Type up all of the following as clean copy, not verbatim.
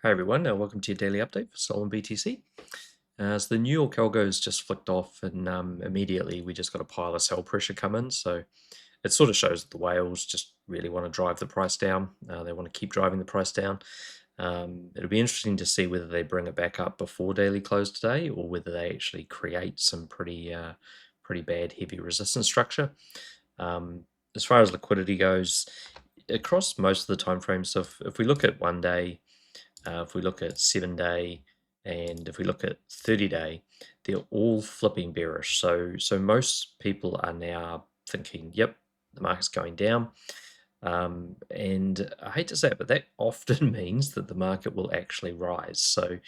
Hi everyone, welcome to your daily update for Sol and BTC. So the New York algo's just flicked off, and immediately we just got a pile of sell pressure come in. So it sort of shows that the whales just really want to drive the price down. They want to keep driving the price down. It'll be interesting to see whether they bring it back up before daily close today, or whether they actually create some pretty bad heavy resistance structure. As far as liquidity goes, across most of the time frames, so if we look at 1 day, if we look at 7 day, and if we look at 30 day, they're all flipping bearish. So most people are now thinking, yep, the market's going down. And I hate to say it, but that often means that the market will actually rise. So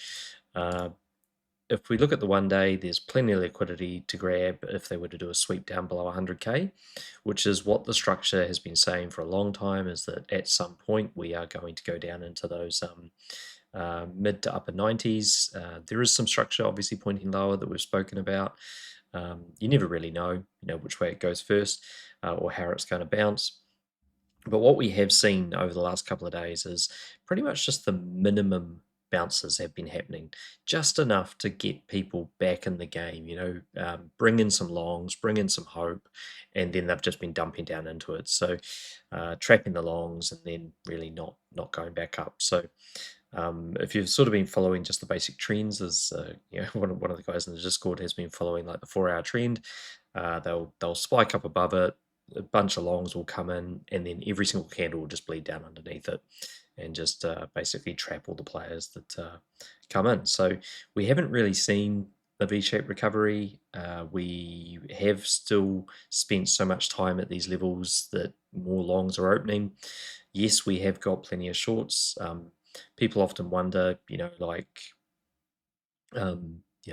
if we look at the 1 day, there's plenty of liquidity to grab if they were to do a sweep down below 100k, which is what the structure has been saying for a long time, is that at some point we are going to go down into those mid to upper 90s. There is some structure obviously pointing lower that we've spoken about. You never really know, which way it goes first or how it's going to bounce. But what we have seen over the last couple of days is pretty much just the minimum bounces have been happening, just enough to get people back in the game, bring in some longs, bring in some hope, and then they've just been dumping down into it. So trapping the longs and then really not going back up. So if you've sort of been following just the basic trends, as one of the guys in the Discord has been following like the 4-hour trend, they'll spike up above it, a bunch of longs will come in, and then every single candle will just bleed down underneath it and just basically trap all the players that come in. So we haven't really seen a V-shaped recovery. We have still spent so much time at these levels that more longs are opening. Yes, we have got plenty of shorts. People often wonder,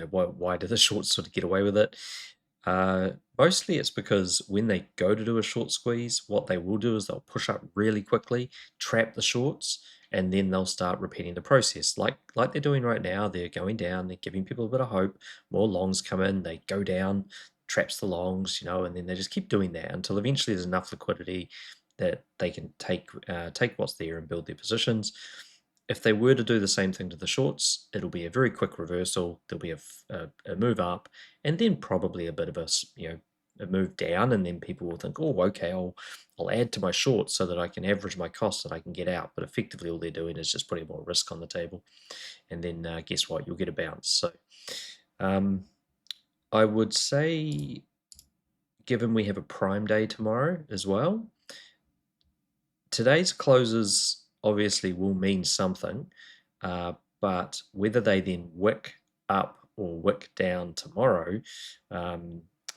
why do the shorts sort of get away with it? Mostly it's because when they go to do a short squeeze, what they will do is they'll push up really quickly, trap the shorts, and then they'll start repeating the process. Like they're doing right now, they're going down, they're giving people a bit of hope, more longs come in, they go down, traps the longs, and then they just keep doing that until eventually there's enough liquidity that they can take what's there and build their positions. If they were to do the same thing to the shorts, it'll be a very quick reversal. There'll be a move up, and then probably a bit of a move down, and then people will think, oh, okay, I'll add to my shorts so that I can average my costs and I can get out. But effectively, all they're doing is just putting more risk on the table, and then guess what? You'll get a bounce. So I would say, given we have a prime day tomorrow as well, today's closes obviously will mean something, but whether they then wick up or wick down tomorrow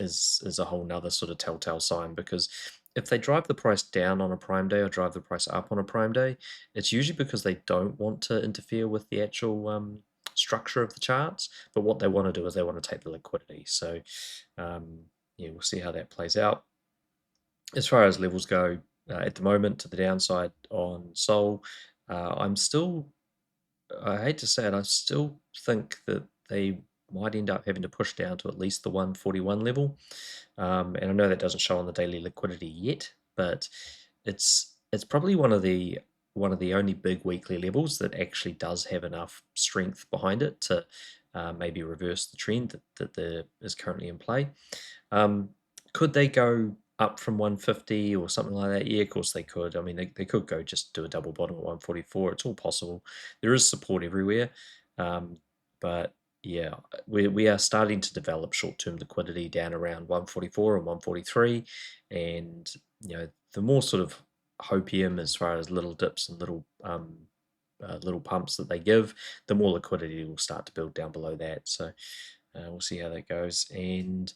is a whole nother sort of telltale sign, because if they drive the price down on a prime day or drive the price up on a prime day, it's usually because they don't want to interfere with the actual structure of the charts, but what they want to do is they want to take the liquidity. So yeah, we'll see how that plays out. As far as levels go, at the moment to the downside on Sol, I'm still, I hate to say it, I still think that they might end up having to push down to at least the 141 level. And I know that doesn't show on the daily liquidity yet, but it's probably one of the only big weekly levels that actually does have enough strength behind it to maybe reverse the trend that is currently in play. Could they go up from 150 or something like that? Yeah, of course they could. I mean, they could go just do a double bottom at 144. It's all possible. There is support everywhere. But yeah, we are starting to develop short-term liquidity down around 144 and 143. And, the more sort of hopium as far as little dips and little pumps that they give, the more liquidity will start to build down below that. So we'll see how that goes. And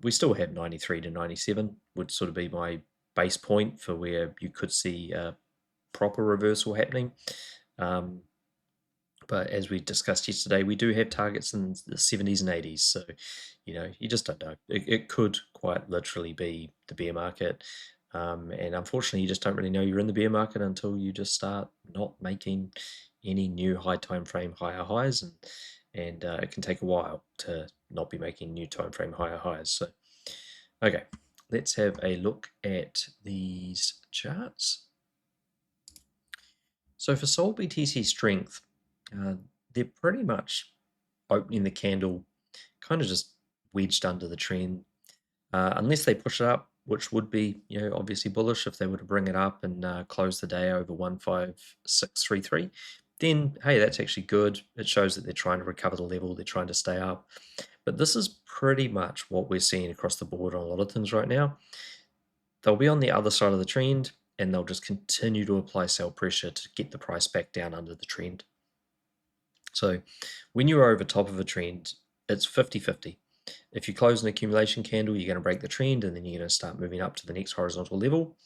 we still have 93 to 97 would sort of be my base point for where you could see a proper reversal happening. But as we discussed yesterday, we do have targets in the 70s and 80s. So, you just don't know. It could quite literally be the bear market. And unfortunately, you just don't really know you're in the bear market until you just start not making any new high time frame higher highs, and it can take a while to not be making new time frame higher highs. So, okay, let's have a look at these charts. So for Sol BTC strength, they're pretty much opening the candle kind of just wedged under the trend, unless they push it up, which would be, obviously bullish if they were to bring it up and close the day over 15633. Then, hey, that's actually good. It shows that they're trying to recover the level, they're trying to stay up. But this is pretty much what we're seeing across the board on a lot of things right now. They'll be on the other side of the trend, and they'll just continue to apply sell pressure to get the price back down under the trend. So when you're over top of a trend, it's 50-50. If you close an accumulation candle, you're going to break the trend, and then you're going to start moving up to the next horizontal level.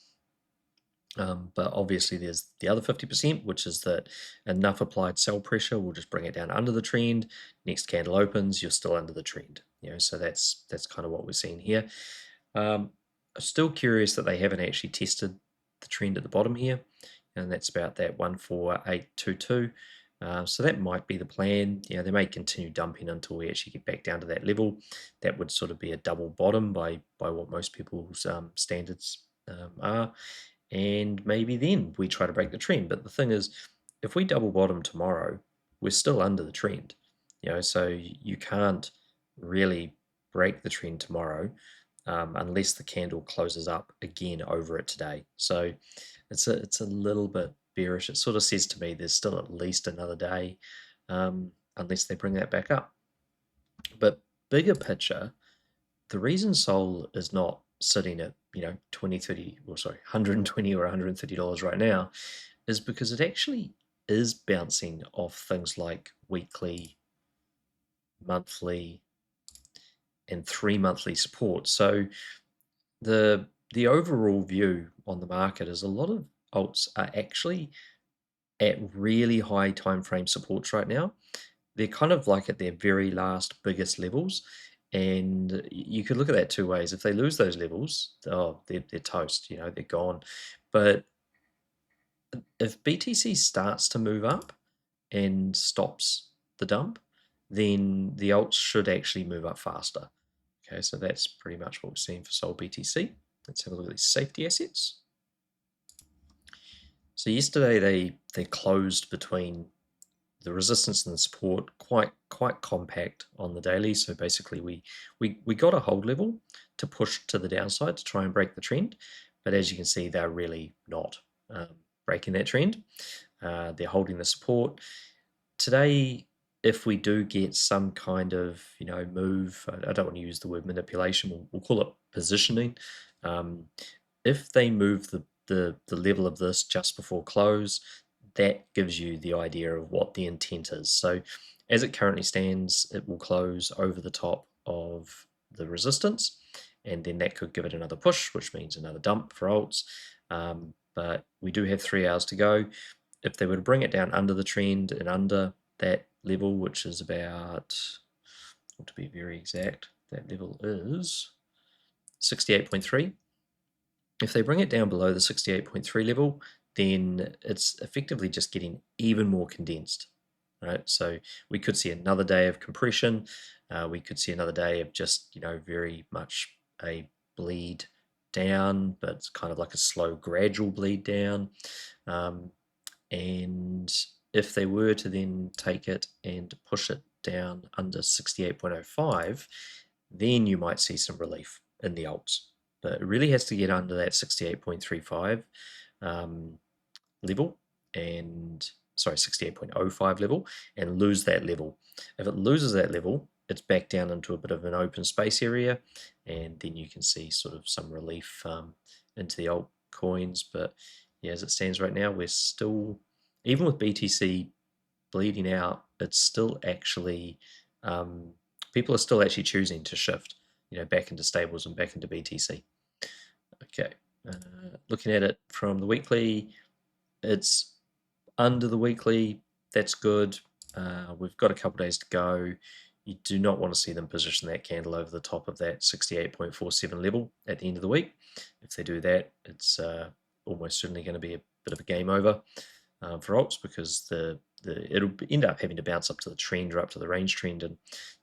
But obviously there's the other 50%, which is that enough applied sell pressure will just bring it down under the trend. Next candle opens, you're still under the trend. So that's kind of what we're seeing here. I'm still curious that they haven't actually tested the trend at the bottom here, and that's about that 14822. So that might be the plan. They may continue dumping until we actually get back down to that level. That would sort of be a double bottom by what most people's standards are, and maybe then we try to break the trend. But the thing is, if we double bottom tomorrow, we're still under the trend. So you can't really break the trend tomorrow unless the candle closes up again over it today. So it's a little bit bearish. It sort of says to me there's still at least another day unless they bring that back up. But bigger picture, the reason Sol is not sitting at 20, 30, or sorry, 120 or $130 right now is because it actually is bouncing off things like weekly, monthly, and 3-monthly support. So the overall view on the market is a lot of alts are actually at really high time frame supports right now. They're kind of like at their very last biggest levels, and you could look at that two ways. If they lose those levels, they're toast. They're gone. But if BTC starts to move up and stops the dump, then the alts should actually move up faster. Okay, so that's pretty much what we're seeing for Sol BTC. Let's have a look at these safety assets. So yesterday they closed between the resistance and the support quite compact on the daily. So basically we got a hold level to push to the downside to try and break the trend, but as you can see, they're really not breaking that trend. They're holding the support today. If we do get some kind of move, I don't want to use the word manipulation, we'll call it positioning. If they move the level of this just before close, that gives you the idea of what the intent is. So as it currently stands, it will close over the top of the resistance, and then that could give it another push, which means another dump for alts. But we do have 3 hours to go. If they were to bring it down under the trend and under that level, which is about, to be very exact, that level is 68.3. If they bring it down below the 68.3 level, then it's effectively just getting even more condensed, right? So we could see another day of compression. We could see another day of just, very much a bleed down, but it's kind of like a slow, gradual bleed down. And if they were to then take it and push it down under 68.05, then you might see some relief in the alts. But it really has to get under that 68.35 level, and 68.05 level, and lose that level. If it loses that level, it's back down into a bit of an open space area, and then you can see sort of some relief into the altcoins. But yeah, as it stands right now, we're still, even with BTC bleeding out, it's still actually people are still actually choosing to shift back into stables and back into BTC. Okay, looking at it from the weekly, it's under the weekly. That's good. We've got a couple days to go. You do not want to see them position that candle over the top of that 68.47 level at the end of the week. If they do that, it's almost certainly going to be a bit of a game over for alts, because it'll end up having to bounce up to the trend or up to the range trend, and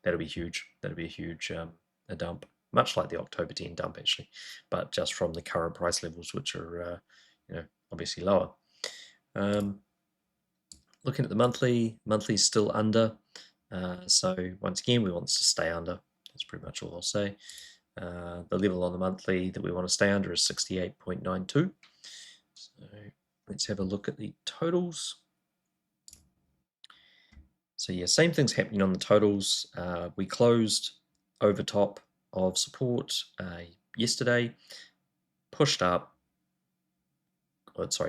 that'll be huge. That'll be a huge a dump, much like the October 10 dump actually, but just from the current price levels, which are obviously lower. Looking at the monthly's still under. So once again, we want this to stay under. That's pretty much all I'll say. The level on the monthly that we want to stay under is 68.92. So let's have a look at the totals. So yeah, same thing's happening on the totals. We closed over top of support yesterday, pushed up,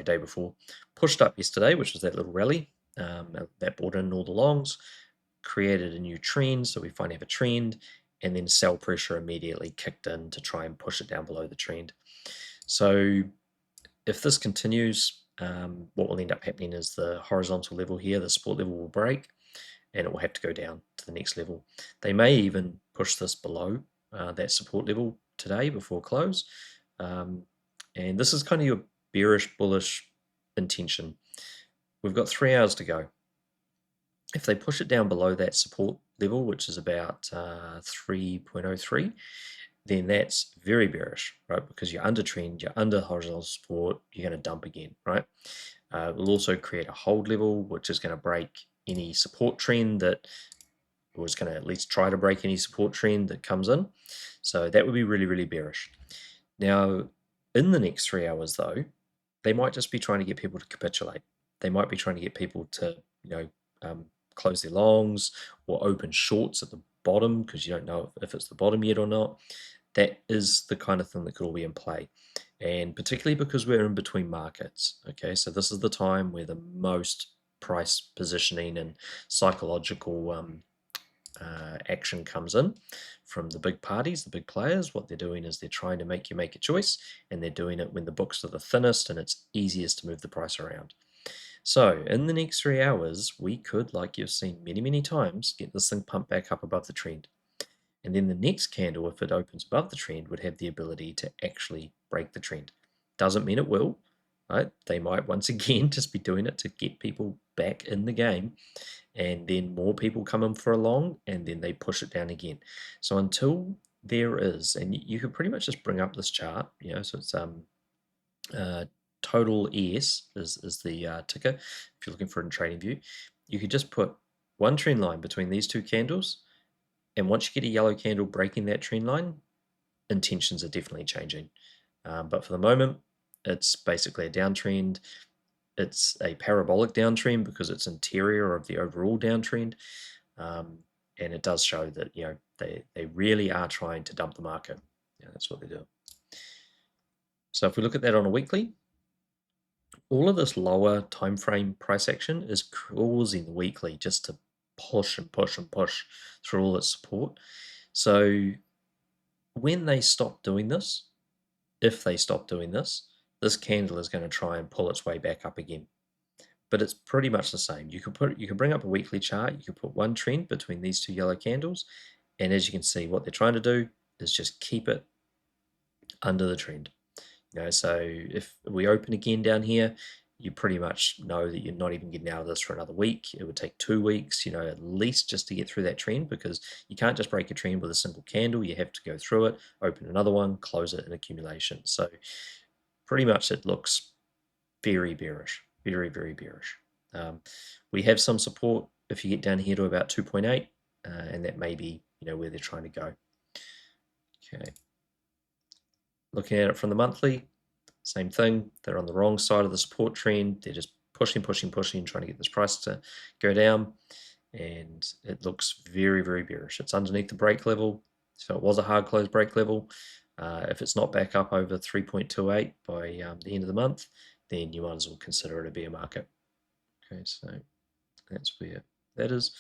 day before, pushed up yesterday, which was that little rally that brought in all the longs, created a new trend, so we finally have a trend, and then sell pressure immediately kicked in to try and push it down below the trend. So if this continues, what will end up happening is the horizontal level here, the support level will break, and it will have to go down to the next level. They may even push this below that support level today before close. And this is kind of your bearish, bullish intention. We've got 3 hours to go. If they push it down below that support level, which is about 3.03, then that's very bearish, right? Because you're under trend, you're under horizontal support, you're going to dump again, right? It will also create a hold level, which is going to break any support trend that was going to at least try to break any support trend that comes in. So that would be really, really bearish. Now, in the next 3 hours, though, they might just be trying to get people to capitulate. They might be trying to get people to, close their longs or open shorts at the bottom because you don't know if it's the bottom yet or not. That is the kind of thing that could all be in play. And particularly because we're in between markets, okay? So this is the time where the most price positioning and psychological action comes in from the big parties, the big players. What they're doing is they're trying to make you make a choice, and they're doing it when the books are the thinnest and it's easiest to move the price around. So in the next 3 hours, we could, like you've seen many, many times, get this thing pumped back up above the trend. And then the next candle, if it opens above the trend, would have the ability to actually break the trend. Doesn't mean it will, right? They might once again just be doing it to get people back in the game, and then more people come in for a long, and then they push it down again. So until there is, and you could pretty much just bring up this chart, so it's total ES is the ticker. If you're looking for it in trading view, you could just put one trend line between these two candles, and once you get a yellow candle breaking that trend line, intentions are definitely changing. But for the moment, it's basically a downtrend. It's a parabolic downtrend because it's interior of the overall downtrend. And it does show that they really are trying to dump the market. That's what they do. So if we look at that on a weekly, all of this lower time frame price action is causing the weekly just to push and push and push through all its support. So when they stop doing this, if they stop doing this, this candle is going to try and pull its way back up again. But it's pretty much the same. You could bring up a weekly chart, you could put one trend between these two yellow candles, and as you can see, what they're trying to do is just keep it under the trend. So if we open again down here, you pretty much know that you're not even getting out of this for another week. It would take 2 weeks, at least just to get through that trend, because you can't just break a trend with a simple candle. You have to go through it, open another one, close it in accumulation. So pretty much it looks very bearish, very, very bearish. We have some support if you get down here to about 2.8, and that may be where they're trying to go. Okay. Looking at it from the monthly, same thing. They're on the wrong side of the support trend. They're just pushing, pushing, pushing, trying to get this price to go down. And it looks very, very bearish. It's underneath the break level. So it was a hard close break level. If it's not back up over 3.28 by the end of the month, then you might as well consider it a bear market. Okay, so that's where that is.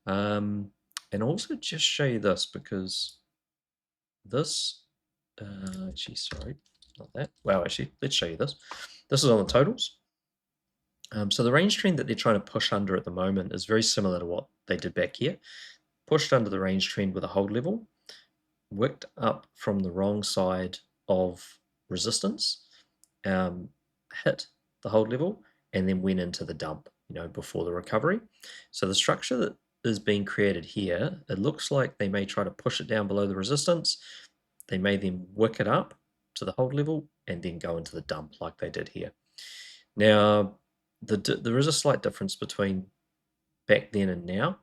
And also just show you this, because this, actually, sorry, not that. Wow, actually, let's show you this. This is on the totals. So the range trend that they're trying to push under at the moment is very similar to what they did back here. Pushed under the range trend with a hold level, wicked up from the wrong side of resistance, hit the hold level, and then went into the dump, before the recovery. So the structure that is being created here, it looks like they may try to push it down below the resistance. They may then wick it up to the hold level and then go into the dump like they did here. Now, there is a slight difference between back then and now.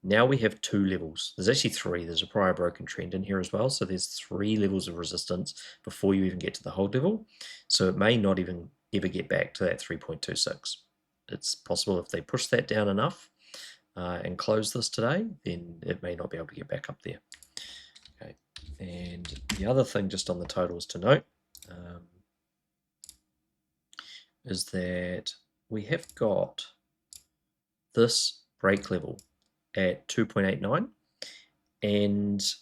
Now we have two levels. There's actually three. There's a prior broken trend in here as well. So there's three levels of resistance before you even get to the hold level. So it may not even ever get back to that 3.26. It's possible if they push that down enough and close this today, then it may not be able to get back up there. Okay. And the other thing just on the totals to note is that we have got this break level at 2.89, and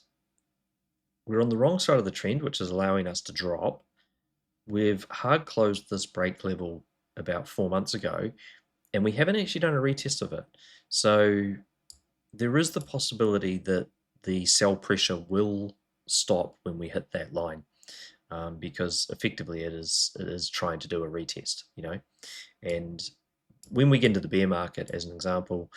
we're on the wrong side of the trend, which is allowing us to drop. We've hard closed this break level about 4 months ago, and we haven't actually done a retest of it. So there is the possibility that the sell pressure will stop when we hit that line, because effectively it is trying to do a retest, and when we get into the bear market, as an example,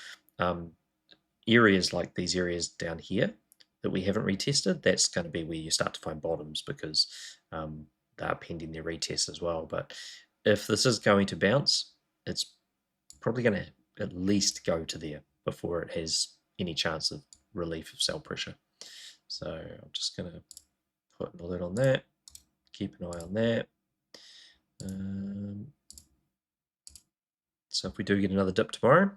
areas like these areas down here that we haven't retested, that's going to be where you start to find bottoms, because they are pending their retest as well. But if this is going to bounce, it's probably going to at least go to there before it has any chance of relief of sell pressure. So I'm just going to put an alert on that, keep an eye on that. So if we do get another dip tomorrow,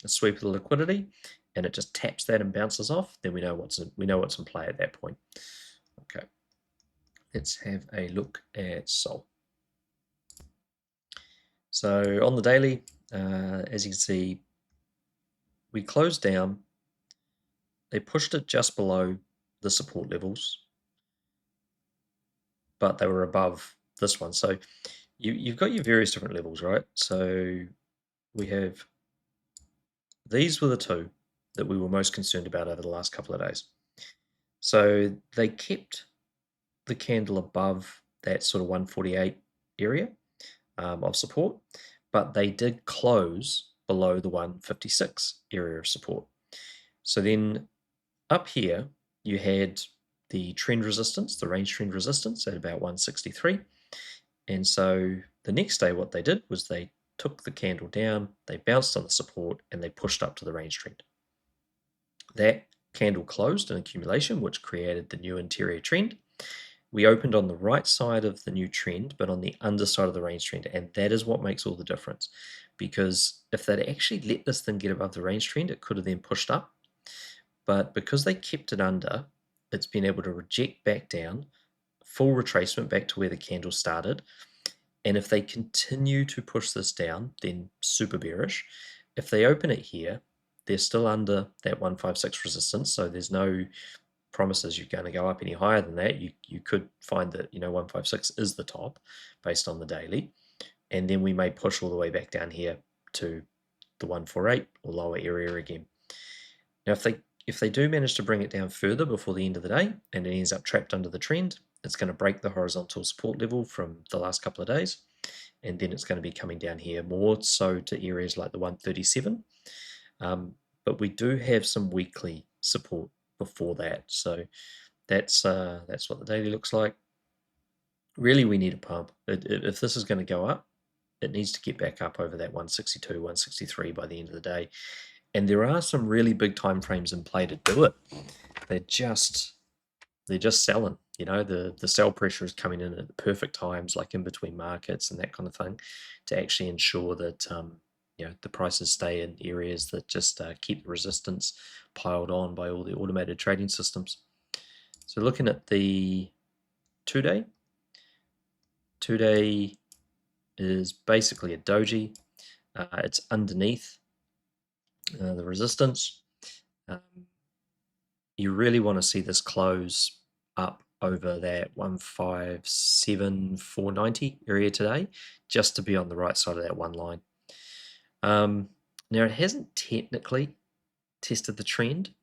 a sweep of the liquidity, and it just taps that and bounces off, then we know what's in play at that point. Okay, let's have a look at Sol. So on the daily, as you can see, we closed down. They pushed it just below the support levels, but they were above this one. So you've got your various different levels, right? So we have, these were the two that we were most concerned about over the last couple of days. So they kept the candle above that sort of 148 area of support, but they did close below the 156 area of support. So then up here, you had the trend resistance, the range trend resistance at about 163. And so the next day, what they did was they took the candle down, they bounced on the support, and they pushed up to the range trend. That candle closed in accumulation, which created the new interior trend. We opened on the right side of the new trend, but on the underside of the range trend, and that is what makes all the difference. Because if they'd actually let this thing get above the range trend, it could have then pushed up. But because they kept it under, it's been able to reject back down, full retracement back to where the candle started. And if they continue to push this down, then super bearish. If they open it here, they're still under that 156 resistance, so there's no promises you're going to go up any higher than that. You could find that 156 is the top based on the daily, and then we may push all the way back down here to the 148 or lower area again. Now if they do manage to bring it down further before the end of the day and it ends up trapped under the trend, it's going to break the horizontal support level from the last couple of days, and then it's going to be coming down here more so to areas like the 137. But we do have some weekly support before that, so that's what the daily looks like. Really, we need a pump. If this is going to go up, it needs to get back up over that 162, 163 by the end of the day. And there are some really big time frames in play to do it. They're just selling. The sell pressure is coming in at the perfect times, like in between markets and that kind of thing, to actually ensure that the prices stay in areas that just keep the resistance piled on by all the automated trading systems. So looking at the 2-day, 2-day is basically a doji. It's underneath the resistance. You really want to see this close up over that 157,490 area today, just to be on the right side of that one line. Now it hasn't technically tested the trend,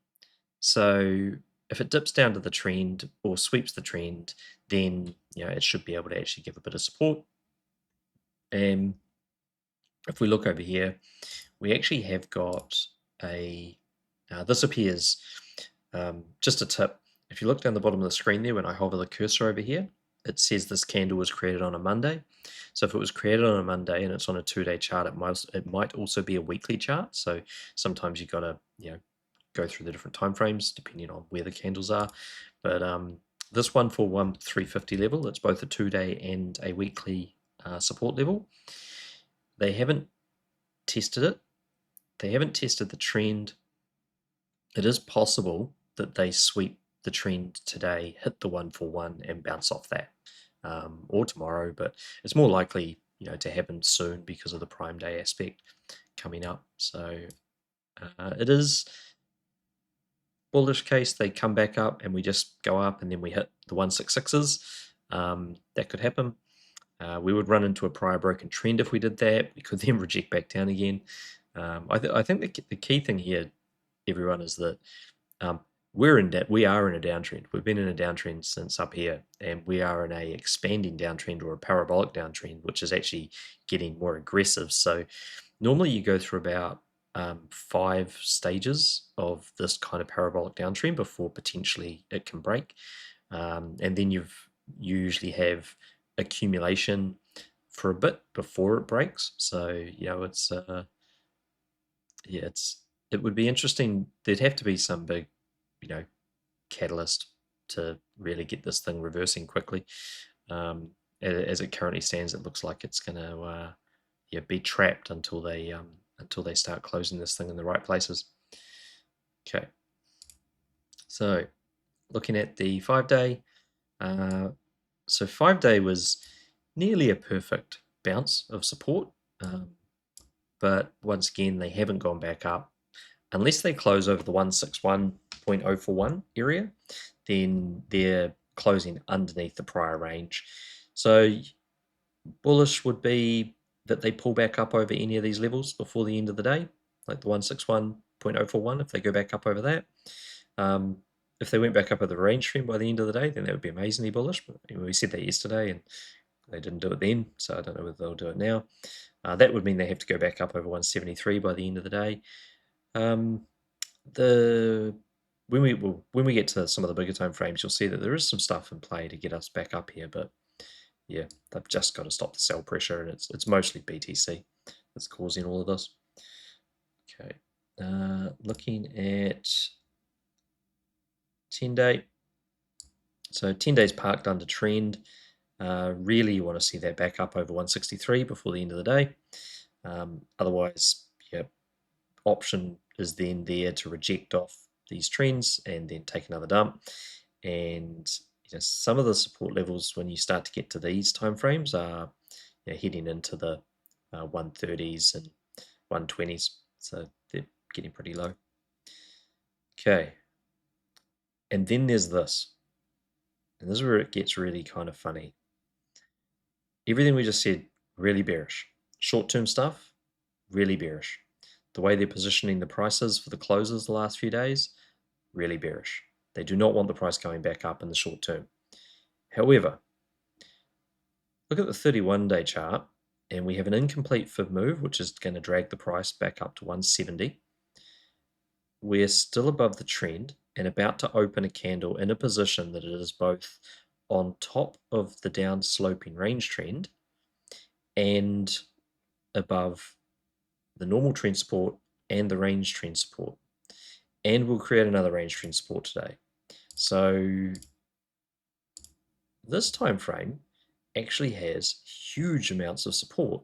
so if it dips down to the trend or sweeps the trend, then it should be able to actually give a bit of support. And if we look over here, we actually have got this appears, just a tip, if you look down the bottom of the screen there when I hover the cursor over here, it says this candle was created on a Monday. So if it was created on a Monday and it's on a 2-day chart, it might also be a weekly chart. So sometimes you got to go through the different time frames depending on where the candles are. But this one for 350 level, it's both a 2-day and a weekly support level. They haven't tested it. They haven't tested the trend. It is possible that they sweep the trend today, hit the 141 and bounce off that, or tomorrow, but it's more likely to happen soon because of the Prime Day aspect coming up. So it is bullish case they come back up and we just go up and then we hit the 166s. That could happen. We would run into a prior broken trend if we did that. We could then reject back down again. I think the key thing here, everyone, is that we are in a downtrend. We've been in a downtrend since up here, and we are in a expanding downtrend or a parabolic downtrend, which is actually getting more aggressive. So normally you go through about 5 stages of this kind of parabolic downtrend before potentially it can break, and then you usually have accumulation for a bit before it breaks. So it would be interesting. There'd have to be some big catalyst to really get this thing reversing quickly. As it currently stands, it looks like it's going to be trapped until they start closing this thing in the right places. Okay, so looking at the 5-day, so 5-day was nearly a perfect bounce of support, but once again they haven't gone back up unless they close over the 161.041 area. Then they're closing underneath the prior range. So bullish would be that they pull back up over any of these levels before the end of the day, like the 161.041. If they go back up over that, if they went back up at the range trend by the end of the day, then that would be amazingly bullish. But we said that yesterday and they didn't do it then, so I don't know whether they'll do it now. That would mean they have to go back up over 173 by the end of the day. When we get to some of the bigger time frames, you'll see that there is some stuff in play to get us back up here, but yeah, they've just got to stop the sell pressure, and it's mostly BTC that's causing all of this. Okay, looking at 10-day. So 10 days parked under trend. Really, you want to see that back up over 163 before the end of the day. Otherwise, option is then there to reject off these trends and then take another dump. And some of the support levels when you start to get to these timeframes are heading into the 130s and 120s, so they're getting pretty low. Okay, and then there's this, and this is where it gets really kind of funny. Everything we just said, really bearish. Short-term stuff, really bearish. The way they're positioning the prices for the closes the last few days, really bearish. They do not want the price going back up in the short term. However, look at the 31-day chart, and we have an incomplete fib move, which is going to drag the price back up to 170. We're still above the trend and about to open a candle in a position that it is both on top of the down sloping range trend and above the normal trend support and the range trend support. And we'll create another range trend support today. So this time frame actually has huge amounts of support,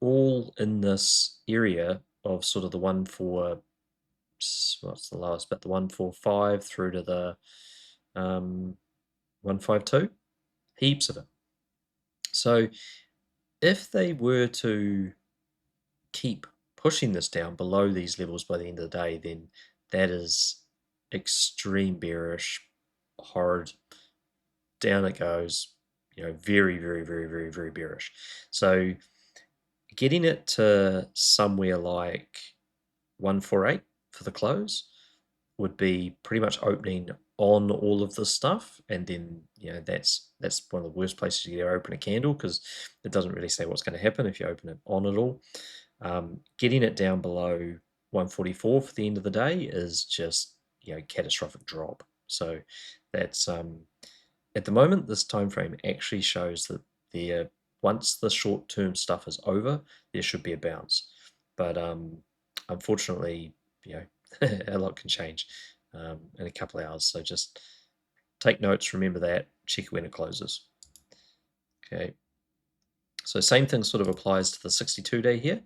all in this area of sort of the what's the lowest bit, the 145 through to the 152, heaps of it. So if they were to keep pushing this down below these levels by the end of the day, then that is extreme bearish, hard, down it goes, very, very, very, very, very bearish. So getting it to somewhere like 148 for the close would be pretty much opening on all of this stuff, and then that's one of the worst places you open a candle, because it doesn't really say what's going to happen if you open it on at all. Getting it down below 144 for the end of the day is just catastrophic drop. So that's at the moment, this time frame actually shows that once the short-term stuff is over, there should be a bounce. But unfortunately, you know, a lot can change in a couple of hours. So just take notes, remember that, check when it closes. Okay. So same thing sort of applies to the 62-day here.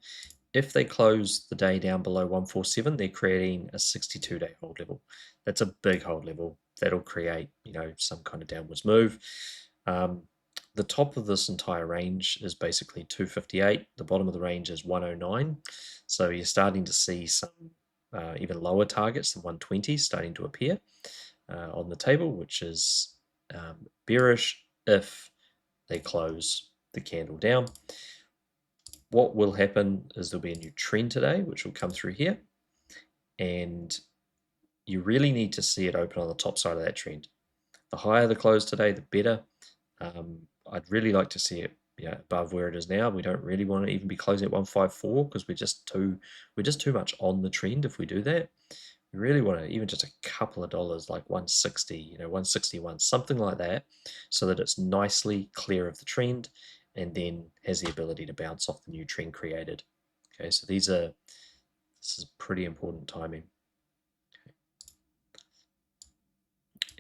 If they close the day down below 147, they're creating a 62-day hold level. That's a big hold level. That'll create, some kind of downwards move. The top of this entire range is basically 258. The bottom of the range is 109. So you're starting to see some even lower targets than 120 starting to appear on the table, which is bearish if they close the candle down. What will happen is there'll be a new trend today, which will come through here. And you really need to see it open on the top side of that trend. The higher the close today, the better. I'd really like to see it above where it is now. We don't really want to even be closing at 154 because we're just too much on the trend if we do that. We really want to even just a couple of dollars, like 160, 161, something like that, so that it's nicely clear of the trend and then has the ability to bounce off the new trend created. Okay, so this is pretty important timing. Okay.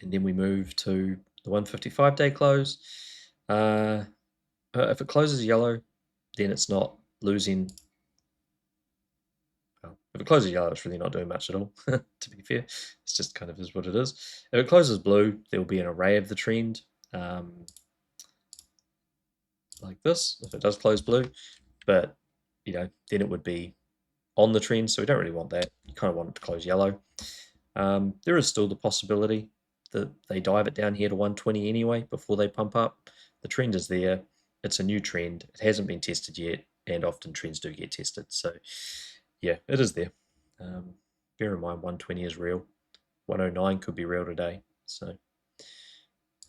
And then we move to the 155-day close. If it closes yellow, then it's not losing. Well, if it closes yellow, it's really not doing much at all, to be fair. It's just kind of is what it is. If it closes blue, there will be an array of the trend, like this, if it does close blue. But, then it would be on the trend, so we don't really want that. You kind of want it to close yellow. There is still the possibility that they dive it down here to 120 anyway before they pump up. The trend is there. It's a new trend. It hasn't been tested yet, and often trends do get tested. So, yeah, it is there. Bear in mind, 120 is real. 109 could be real today. So,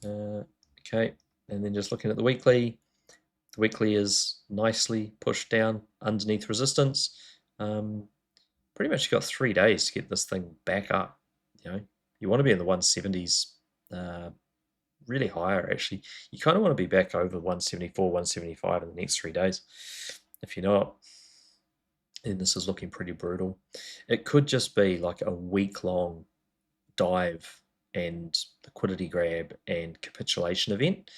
okay. And then just looking at the weekly is nicely pushed down underneath resistance. Pretty much got 3 days to get this thing back up. You want to be in the 170s, really higher actually. You kind of want to be back over 174, 175 in the next 3 days. If you're not, then this is looking pretty brutal. It could just be like a week-long dive and liquidity grab and capitulation event.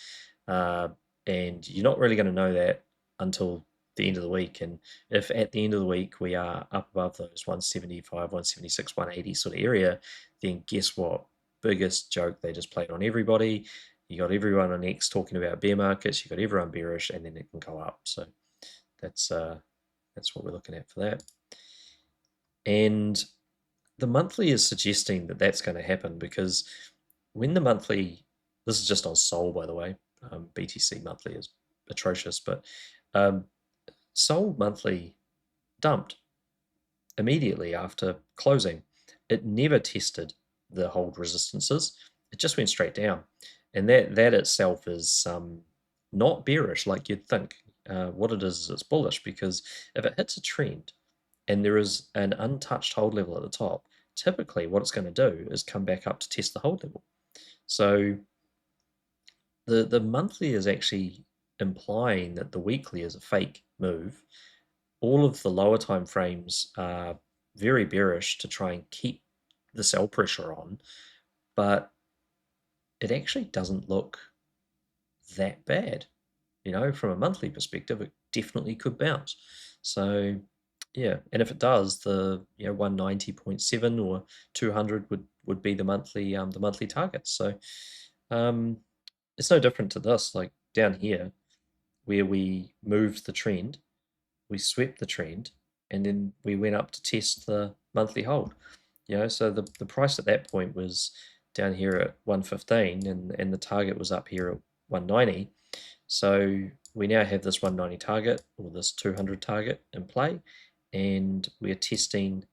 And you're not really going to know that until the end of the week. And if at the end of the week we are up above those 175, 176, 180 sort of area, then guess what? Biggest joke they just played on everybody. You got everyone on X talking about bear markets. You got everyone bearish, and then it can go up. So that's what we're looking at for that. And the monthly is suggesting that that's going to happen because when the monthly, this is just on Sol, by the way, BTC monthly is atrocious, but Sol monthly dumped immediately after closing. It never tested the hold resistances. It just went straight down. And that itself is not bearish like you'd think. What it is it's bullish because if it hits a trend and there is an untouched hold level at the top, typically what it's going to do is come back up to test the hold level. So the monthly is actually implying that the weekly is a fake move. All of the lower time frames are very bearish to try and keep the sell pressure on, but it actually doesn't look that bad. From a monthly perspective, it definitely could bounce. So yeah, and if it does, the 190.7 or 200 would be the monthly target. So it's no different to this. Like down here, where we moved the trend, we swept the trend, and then we went up to test the monthly hold. So the price at that point was down here at 115, and the target was up here at 190. So we now have this 190 target or this 200 target in play, and we're testing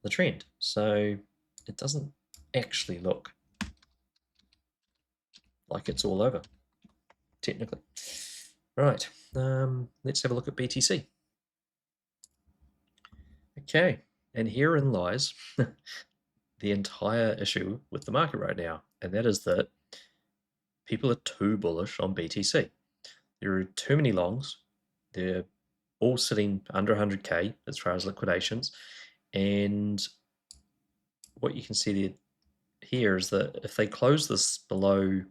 the trend. So it doesn't actually look like it's all over, technically. Right, let's have a look at BTC. Okay, and herein lies the entire issue with the market right now. and that is that people are too bullish on BTC. There are too many longs. They're all sitting under 100K as far as liquidations. And what you can see there, here is that if they close this below,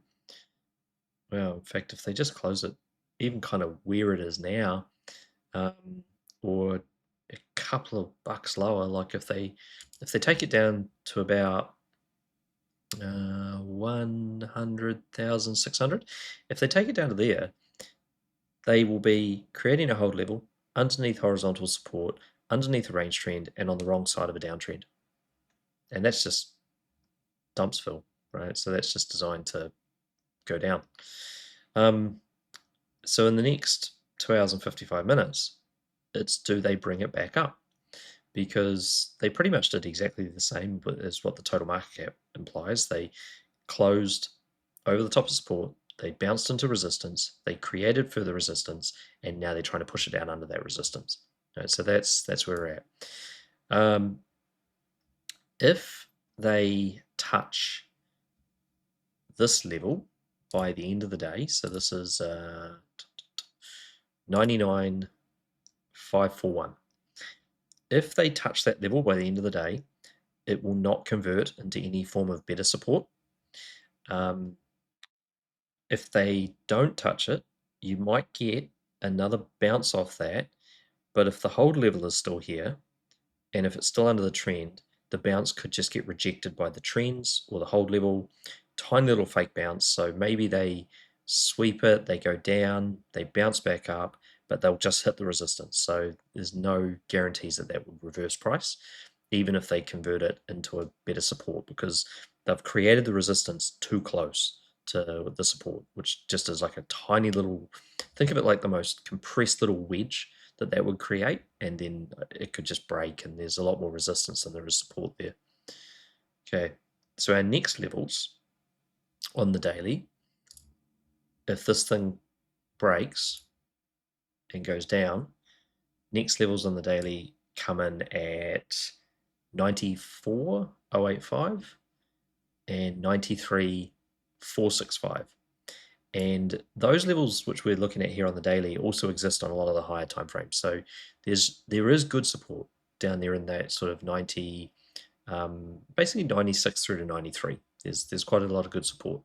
well, in fact, if they just close it even kind of where it is now, or a couple of bucks lower, like if they take it down to about 100,600, if they take it down to there, they will be creating a hold level underneath horizontal support, underneath a range trend, and on the wrong side of a downtrend. And that's just dumpsville, right? So that's just designed to go down. So in the next 2 hours and 55 minutes, it's do they bring it back up? Because they pretty much did exactly the same as what the total market cap implies. They closed over the top of support, they bounced into resistance, they created further resistance, and now they're trying to push it down under that resistance. Right, so that's where we're at. If they touch this level by the end of the day, so this is 99,541. If they touch that level by the end of the day, it will not convert into any form of better support. If they don't touch it, you might get another bounce off that, but if the hold level is still here, and if it's still under the trend, the bounce could just get rejected by the trends or the hold level, tiny little fake bounce. So maybe they sweep it, they go down, they bounce back up, but they'll just hit the resistance. So there's no guarantees that that would reverse price, even if they convert it into a better support, because they've created the resistance too close to the support, which just is like a tiny little, think of it like the most compressed little wedge that would create, and then it could just break, and there's a lot more resistance than there is support there. Okay, so our next levels on the daily, if this thing breaks and goes down, next levels on the daily come in at 94,085 and 93,465. And those levels which we're looking at here on the daily also exist on a lot of the higher time frames. So there is good support down there in that sort of 90, basically 96 through to 93. There's quite a lot of good support,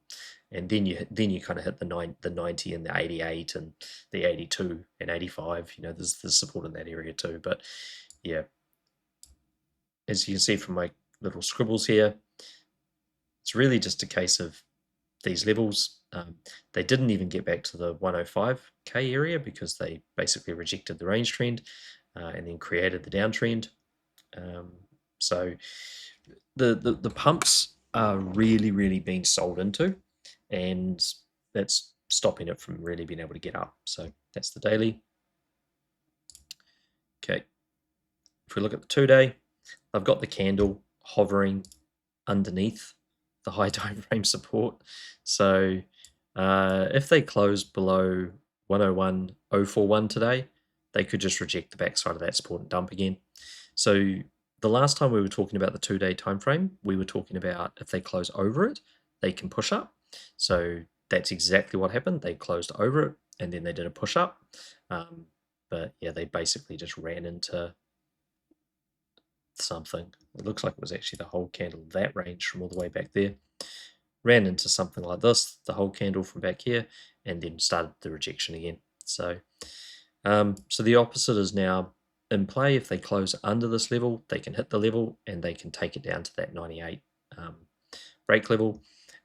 and then you kind of hit the 90 and the 88 and the 82 and 85. You know, there's support in that area too. But yeah, as you can see from my little scribbles here, it's really just a case of these levels. They didn't even get back to the 105K area because they basically rejected the range trend and then created the downtrend. So the pumps are really being sold into, and that's stopping it from really being able to get up. So that's the daily. Okay, if we look at the 2-day, I've got the candle hovering underneath the high time frame support. So if they close below 101.041 today, they could just reject the backside of that support and dump again. So the last time we were talking about the 2-day time frame, we were talking about if they close over it, they can push up. So that's exactly what happened. They closed over it and then they did a push up. But yeah, they basically just ran into something. It looks like it was actually the whole candle, that range from all the way back there. Ran into something like this, the whole candle from back here, and then started the rejection again. So, so the opposite is now in play. If they close under this level, they can hit the level and they can take it down to that 98 break level.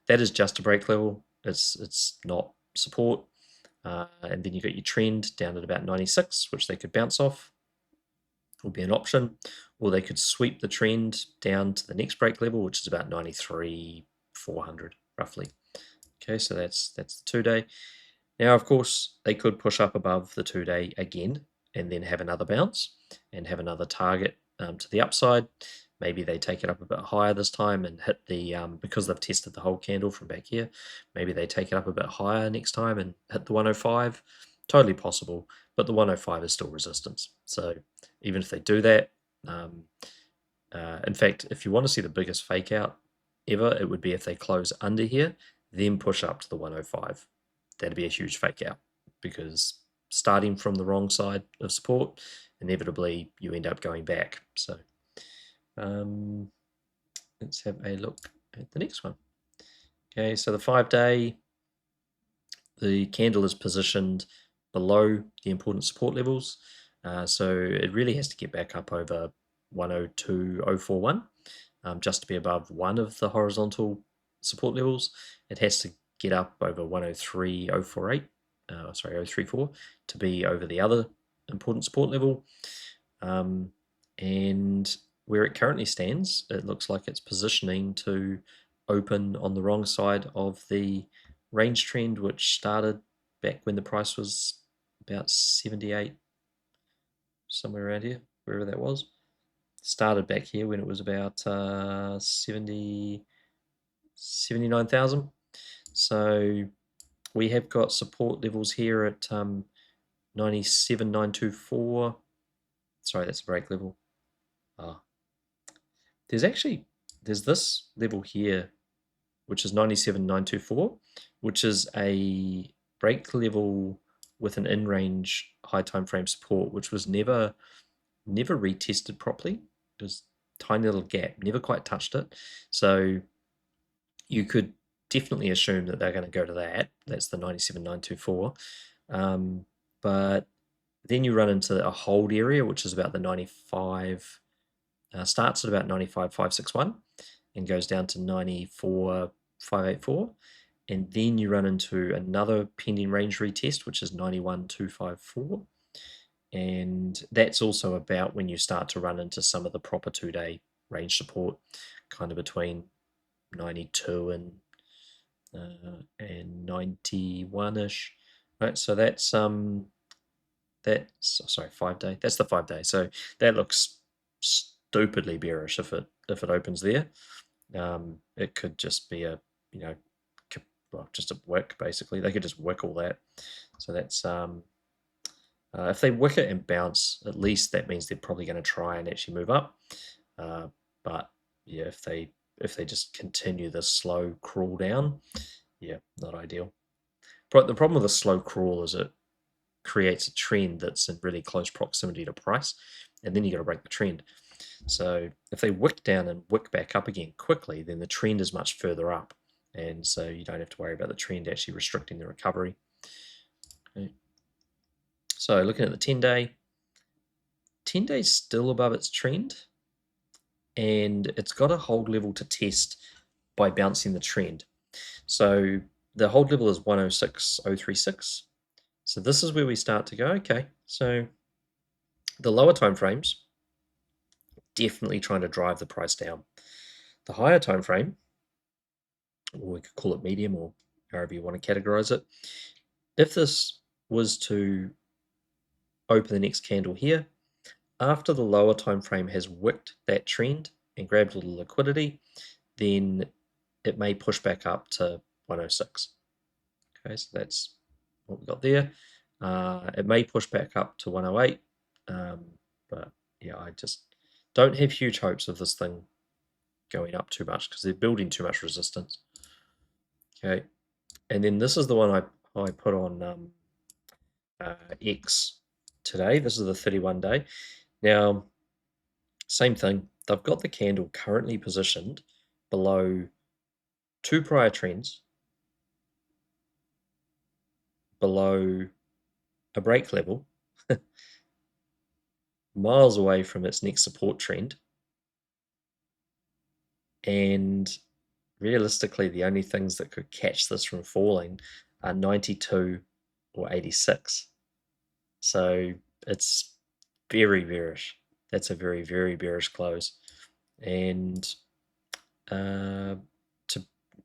That is just a break level. It's not support. And then you got your trend down at about 96, which they could bounce off. Will be an option, or they could sweep the trend down to the next break level, which is about 93,400 roughly. Okay, so that's the 2-day. Now, of course, they could push up above the 2-day again and then have another bounce and have another target to the upside. Maybe they take it up a bit higher this time and hit the, because they've tested the whole candle from back here, maybe they take it up a bit higher next time and hit the 105. Totally possible, but the 105 is still resistance. So even if they do that, in fact, if you want to see the biggest fake out, ever, it would be if they close under here, then push up to the 105. That'd be a huge fake out, because starting from the wrong side of support, inevitably you end up going back. So let's have a look at the next one. Okay, so the 5-day, the candle is positioned below the important support levels. So it really has to get back up over 102.041 just to be above one of the horizontal support levels. It has to get up over 103.048, sorry, 034 to be over the other important support level. And where it currently stands, it looks like it's positioning to open on the wrong side of the range trend, which started back when the price was about 78, somewhere around here, wherever that was. Started back here when it was about 79,000. So we have got support levels here at 97,924. Sorry, that's a break level. There's this level here, which is 97,924, which is a break level with an in-range high time frame support, which was never retested properly. It was a tiny little gap, never quite touched it. So you could definitely assume that they're going to go to that. That's the 97,924. But then you run into a hold area, which is about the 95, starts at about 95,561 and goes down to 94,584. And then you run into another pending range retest, which is 91,254. And that's also about when you start to run into some of the proper 2-day range support, kind of between 92 and 91-ish. Right, so that's sorry, 5-day. That's the 5-day. So that looks stupidly bearish if it opens there. It could just be a just a wick, basically. They could just wick all that. So that's if they wick it and bounce, at least that means they're probably going to try and actually move up. But yeah, if they just continue this slow crawl down, yeah, not ideal. But the problem with a slow crawl is it creates a trend that's in really close proximity to price, and then you got to break the trend. So if they wick down and wick back up again quickly, then the trend is much further up, and so you don't have to worry about the trend actually restricting the recovery. Okay. So looking at the 10-day, 10-day is still above its trend, and it's got a hold level to test by bouncing the trend. So the hold level is 106.036. So this is where we start to go, okay, so the lower time frames definitely trying to drive the price down. The higher time frame, or we could call it medium, or however you want to categorize it, if this was to open the next candle here, after the lower time frame has wicked that trend and grabbed a little liquidity, then it may push back up to 106. Okay, so that's what we got there. It may push back up to 108, but yeah, I just don't have huge hopes of this thing going up too much because they're building too much resistance. Okay, and then this is the one I put on X today. This is the 31-day. Now, same thing. They've got the candle currently positioned below 2 prior trends, below a break level, miles away from its next support trend, and realistically the only things that could catch this from falling are 92 or 86. So it's very bearish. That's a very, very bearish close. And to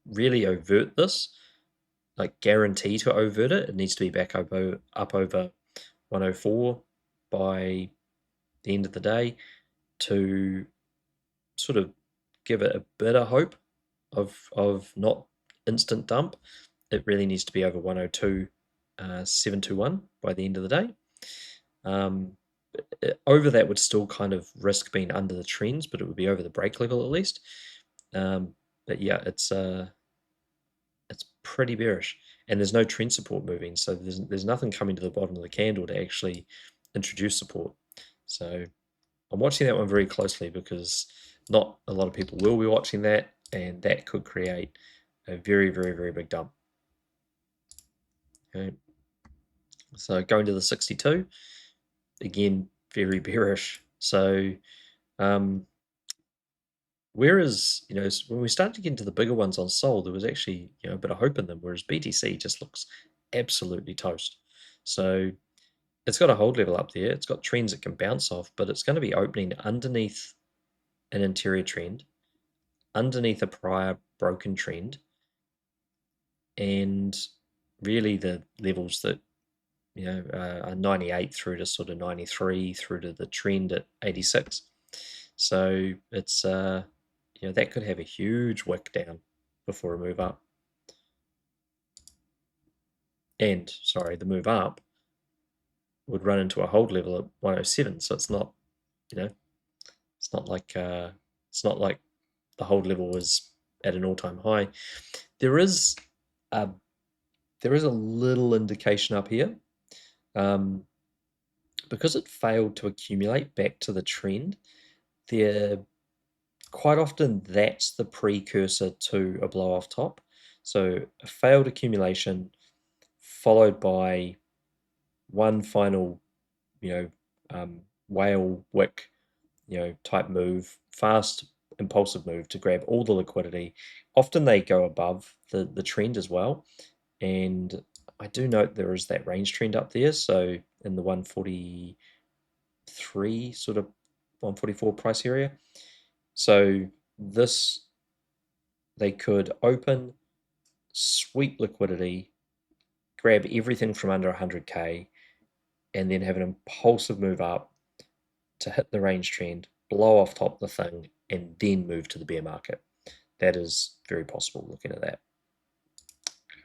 really overt this, like guarantee to overt it, it needs to be back up over 104 by the end of the day to sort of give it a bit of hope of not instant dump. It really needs to be over 102.721 by the end of the day. Over that would still kind of risk being under the trends, but it would be over the break level at least. but yeah, it's pretty bearish, and there's no trend support moving, so there's nothing coming to the bottom of the candle to actually introduce support. So I'm watching that one very closely because not a lot of people will be watching that, and that could create a very, very, very big dump. Okay, so going to the 62, again, very bearish. So whereas, when we started to get into the bigger ones on Sol, there was actually, a bit of hope in them, whereas BTC just looks absolutely toast. So it's got a hold level up there. It's got trends it can bounce off, but it's going to be opening underneath an interior trend, underneath a prior broken trend, and really the levels that are 98 through to sort of 93 through to the trend at 86. So it's that could have a huge wick down before a move up. And sorry, the move up would run into a hold level at 107. So it's not, it's not like the hold level was at an all-time high. There is a little indication up here. Because it failed to accumulate back to the trend, there quite often that's the precursor to a blow off top. So a failed accumulation followed by one final, whale wick, type move, fast, impulsive move to grab all the liquidity. Often they go above the trend as well. And I do note there is that range trend up there. So in the 143 sort of 144 price area. So this, they could open, sweep liquidity, grab everything from under 100K, and then have an impulsive move up to hit the range trend, blow off top the thing, and then move to the bear market. That is very possible looking at that.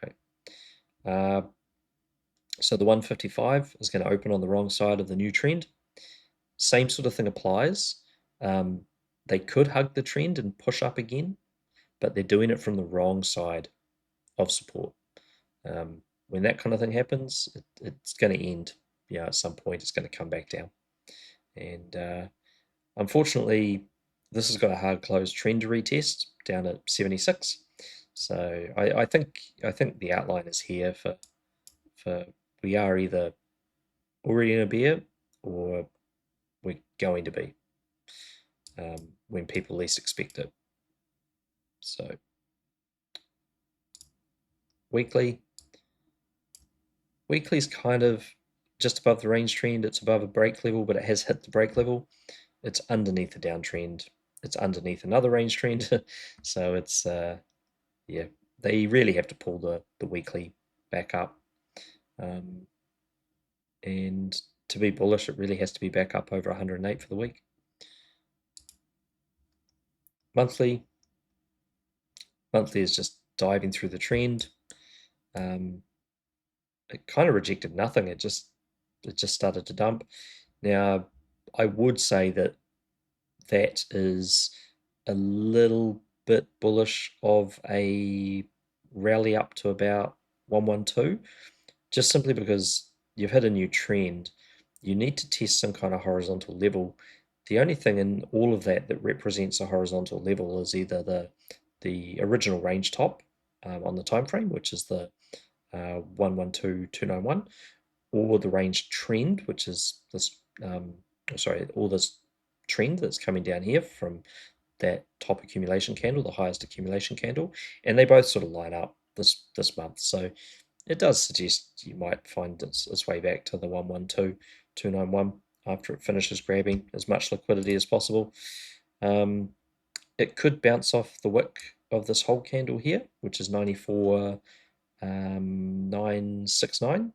Okay. So the 155 is going to open on the wrong side of the new trend. Same sort of thing applies. They could hug the trend and push up again, but they're doing it from the wrong side of support. When that kind of thing happens, it's going to end. At some point, it's going to come back down. And unfortunately, this has got a hard close trend to retest down at 76. So I think the outline is here for we are either already in a bear or we're going to be when people least expect it. So weekly's kind of just above the range trend. It's above a break level, but it has hit the break level. It's underneath the downtrend. It's underneath another range trend. So it's they really have to pull the weekly back up. And to be bullish, it really has to be back up over 108 for the week. Monthly is just diving through the trend. It kind of rejected nothing. It just started to dump. Now, I would say that is a little bit bullish of a rally up to about 112, just simply because you've hit a new trend. You need to test some kind of horizontal level. The only thing in all of that represents a horizontal level is either the original range top on the time frame, which is the 112291, or the range trend, which is this or this trend that's coming down here from that top accumulation candle, the highest accumulation candle, and they both sort of line up this month. So it does suggest you might find its way back to the 112291 after it finishes grabbing as much liquidity as possible. It could bounce off the wick of this whole candle here, which is 94,969,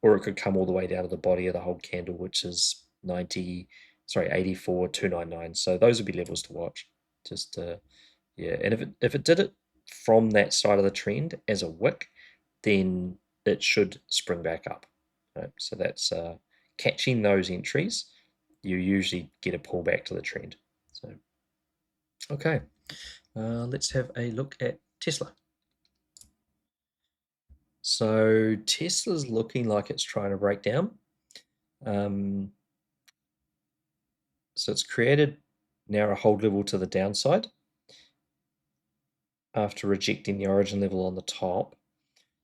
or it could come all the way down to the body of the whole candle, which is 84,299. So those would be levels to watch. Just yeah, and if it did it from that side of the trend as a wick, then it should spring back up. Right? So that's catching those entries. You usually get a pullback to the trend. So okay, Let's have a look at Tesla. So Tesla's looking like it's trying to break down. So it's created now a hold level to the downside after rejecting the origin level on the top.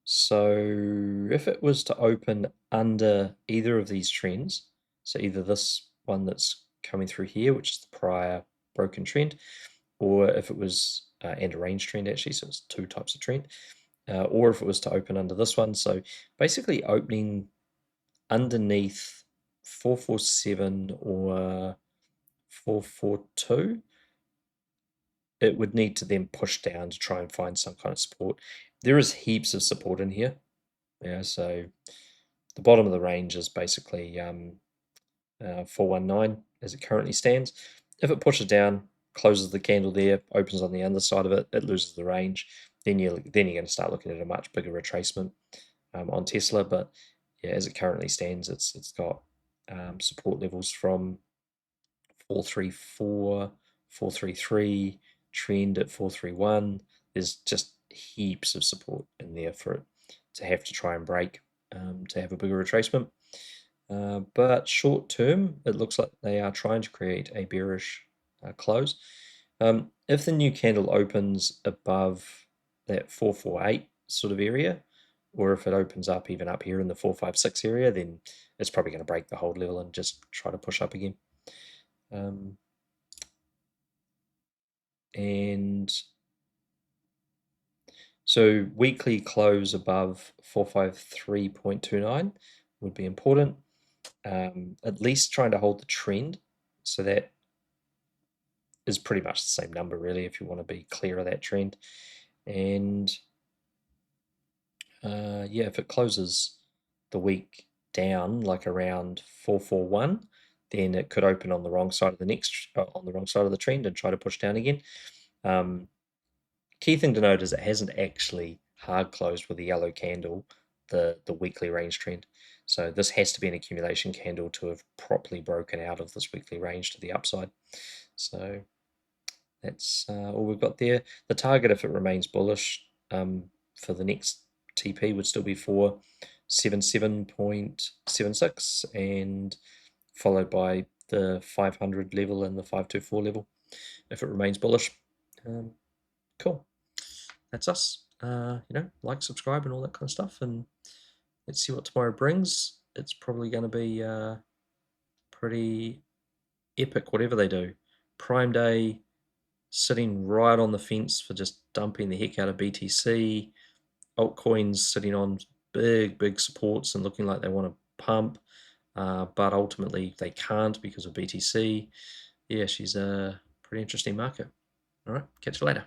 So if it was to open under either of these trends, so either this one that's coming through here, which is the prior broken trend, or if it was, and a range trend actually, so it's two types of trend, or if it was to open under this one. So basically opening underneath 447 or 442, it would need to then push down to try and find some kind of support. There is heaps of support in here. Yeah, so the bottom of the range is basically 419 as it currently stands. If it pushes down, closes the candle there, opens on the underside of it, it loses the range. Then you're going to start looking at a much bigger retracement on Tesla. But yeah, as it currently stands, it's got support levels from 434, 433, trend at 431. There's just heaps of support in there for it to have to try and break to have a bigger retracement. But short term, it looks like they are trying to create a bearish close. If the new candle opens above that 448 sort of area, or if it opens up even up here in the 456 area, then it's probably going to break the hold level and just try to push up again. And so weekly close above 453.29 would be important. At least trying to hold the trend, so that is pretty much the same number really if you want to be clear of that trend. And yeah, if it closes the week down like around 441, then it could open on the wrong side of the trend and try to push down again. Key thing to note is it hasn't actually hard closed with a yellow candle the weekly range trend. So this has to be an accumulation candle to have properly broken out of this weekly range to the upside. So that's all we've got there. The target, if it remains bullish, for the next TP would still be 477.76 and followed by the 500 level and the 524 level if it remains bullish. Cool. That's us. Like, subscribe, and all that kind of stuff. And let's see what tomorrow brings. It's probably going to be pretty epic, whatever they do. Prime Day, sitting right on the fence for just dumping the heck out of BTC. Altcoins sitting on big supports and looking like they want to pump, but ultimately they can't because of BTC. Yeah, she's a pretty interesting market. All right, catch you later.